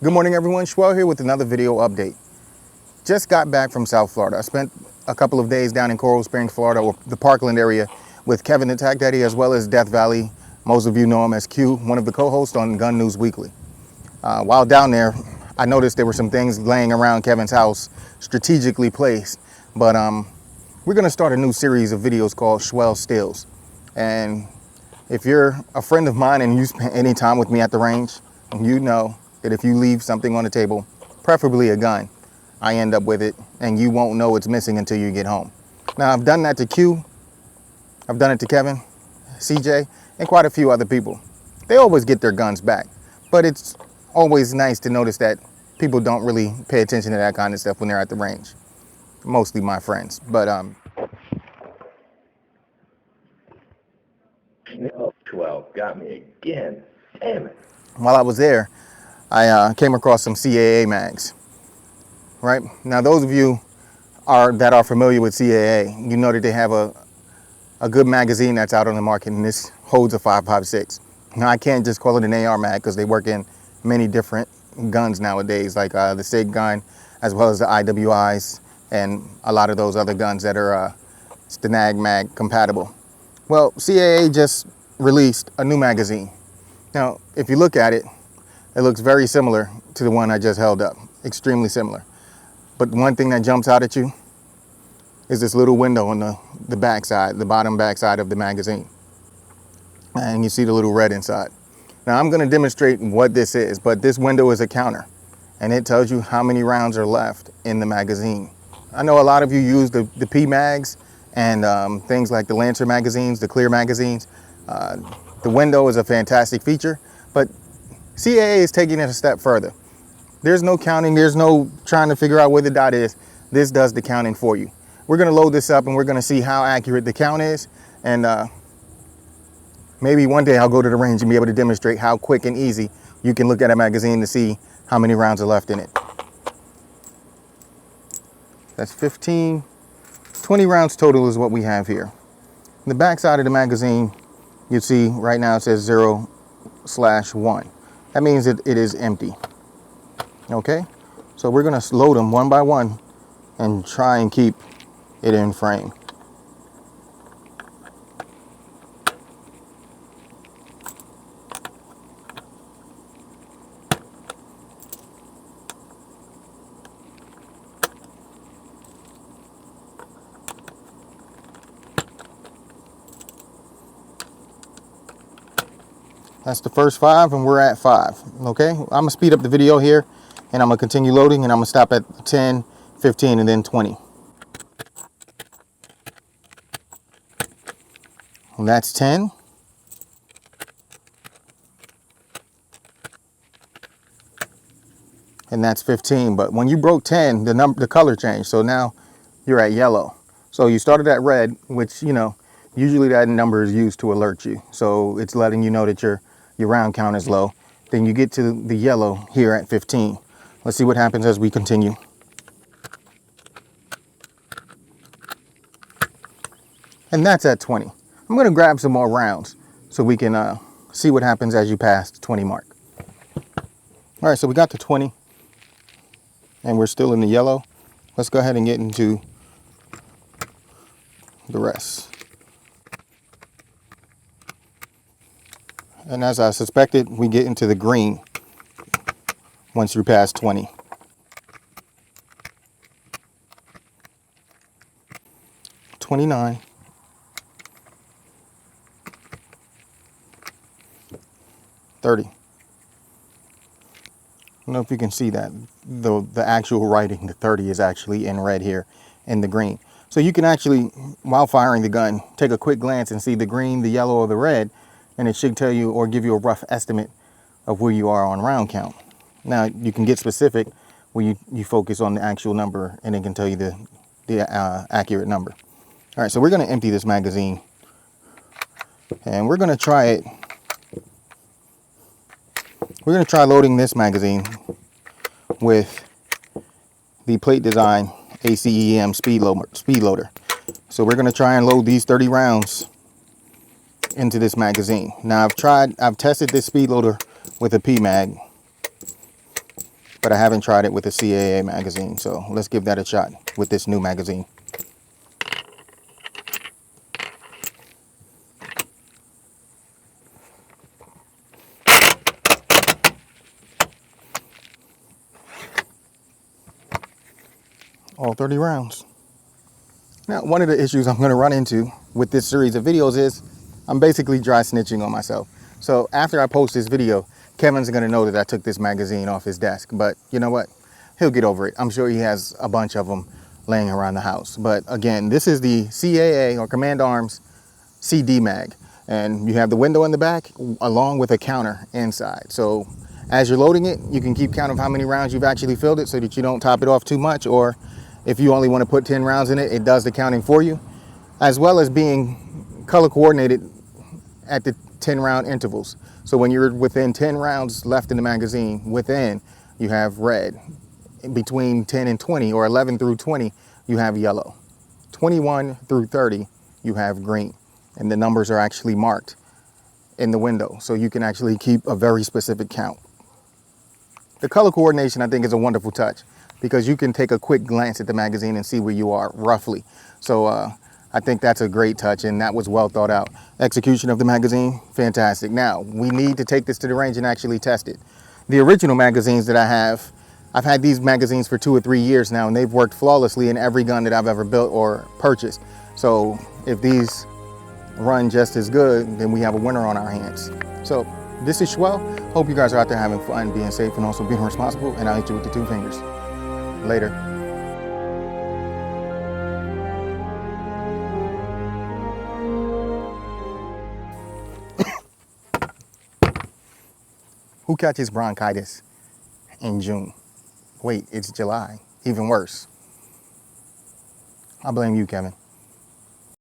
Good morning everyone, Schwell here with another video update. Just got back from South Florida. I spent a couple of days down in Coral Springs, Florida, or the Parkland area with Kevin the Tech Daddy, as well as Death Valley. Most of you know him as Q, one of the co-hosts on Gun News Weekly. While down there, I noticed there were some things laying around Kevin's house, strategically placed. But we're gonna start a new series of videos called Schwell Steals. And if you're a friend of mine and you spend any time with me at the range, you know that if you leave something on the table, preferably a gun, I end up with it and you won't know it's missing until you get home. Now, I've done that to Q, I've done it to Kevin, CJ, and quite a few other people. They always get their guns back, but it's always nice to notice that people don't really pay attention to that kind of stuff when they're at the range. Mostly my friends, but 12 got me again. Damn it. while I was there, I came across some CAA mags. Right now, those of you that are familiar with CAA, you know that they have a good magazine that's out on the market, and this holds a 5.56. Now, I can't just call it an AR mag because they work in many different guns nowadays, like the SIG gun, as well as the IWIs, and a lot of those other guns that are STANAG mag compatible. Well, CAA just released a new magazine. Now, if you look at it, it looks very similar to the one I just held up, extremely similar. But one thing that jumps out at you is this little window on the back side, the bottom back side of the magazine. And you see the little red inside. Now, I'm gonna demonstrate what this is, but this window is a counter, and it tells you how many rounds are left in the magazine. I know a lot of you use the P mags and things like the Lancer magazines, the clear magazines. The window is a fantastic feature, but CAA is taking it a step further. There's no counting, there's no trying to figure out where the dot is. This does the counting for you. We're gonna load this up and we're gonna see how accurate the count is, and maybe one day I'll go to the range and be able to demonstrate how quick and easy you can look at a magazine to see how many rounds are left in it. That's 15, 20 rounds total is what we have here. In the back side of the magazine, you see right now it says 0/1. That means it is empty. Okay, so we're gonna load them one by one and try and keep it in frame. That's the first 5 and we're at 5. Okay, I'm gonna speed up the video here and I'm gonna continue loading, and I'm gonna stop at 10, 15, and then 20. And that's 10. And that's 15. But when you broke 10, the color changed. So now you're at yellow. So you started at red, which, you know, usually that number is used to alert you. So it's letting you know that your round count is low. Then you get to the yellow here at 15. Let's see what happens as we continue. And that's at 20. I'm gonna grab some more rounds so we can see what happens as you pass the 20 mark. All right, so we got to 20 and we're still in the yellow. Let's go ahead and get into the rest. And as I suspected, we get into the green once you pass 20. $29. $30. I don't know if you can see that. The actual writing, the 30 is actually in red here in the green. So you can actually, while firing the gun, take a quick glance and see the green, the yellow, or the red, and it should tell you or give you a rough estimate of where you are on round count. Now, you can get specific when you focus on the actual number, and it can tell you the accurate number. All right, so we're gonna empty this magazine, and we're gonna try it. We're gonna try loading this magazine with the Plate Design ACEM speed loader. So we're gonna try and load these 30 rounds into this magazine. Now I've tested this speed loader with a PMag, but I haven't tried it with a CAA magazine. So let's give that a shot with this new magazine. All 30 rounds. Now, one of the issues I'm going to run into with this series of videos is I'm basically dry snitching on myself. So after I post this video, Kevin's going to know that I took this magazine off his desk. But you know what? He'll get over it. I'm sure he has a bunch of them laying around the house. But again, this is the CAA or Command Arms CD mag. And you have the window in the back along with a counter inside. So as you're loading it, you can keep count of how many rounds you've actually filled it so that you don't top it off too much, or if you only want to put 10 rounds in it, it does the counting for you, as well as being color coordinated at the 10 round intervals. So when you're within 10 rounds left in the magazine, within you have red. Between 10 and 20, or 11 through 20, you have yellow. 21 through 30, you have green. And the numbers are actually marked in the window, so you can actually keep a very specific count. The color coordination, I think, is a wonderful touch because you can take a quick glance at the magazine and see where you are roughly. So I think that's a great touch, and that was well thought out. Execution of the magazine, fantastic. Now, we need to take this to the range and actually test it. The original magazines that I have, I've had these magazines for 2 or 3 years now, and they've worked flawlessly in every gun that I've ever built or purchased. So if these run just as good, then we have a winner on our hands. So this is Schwell. Hope you guys are out there having fun, being safe, and also being responsible. And I'll hit you with the 2 fingers. Later. Who catches bronchitis in June? Wait, it's July. Even worse. I blame you, Kevin.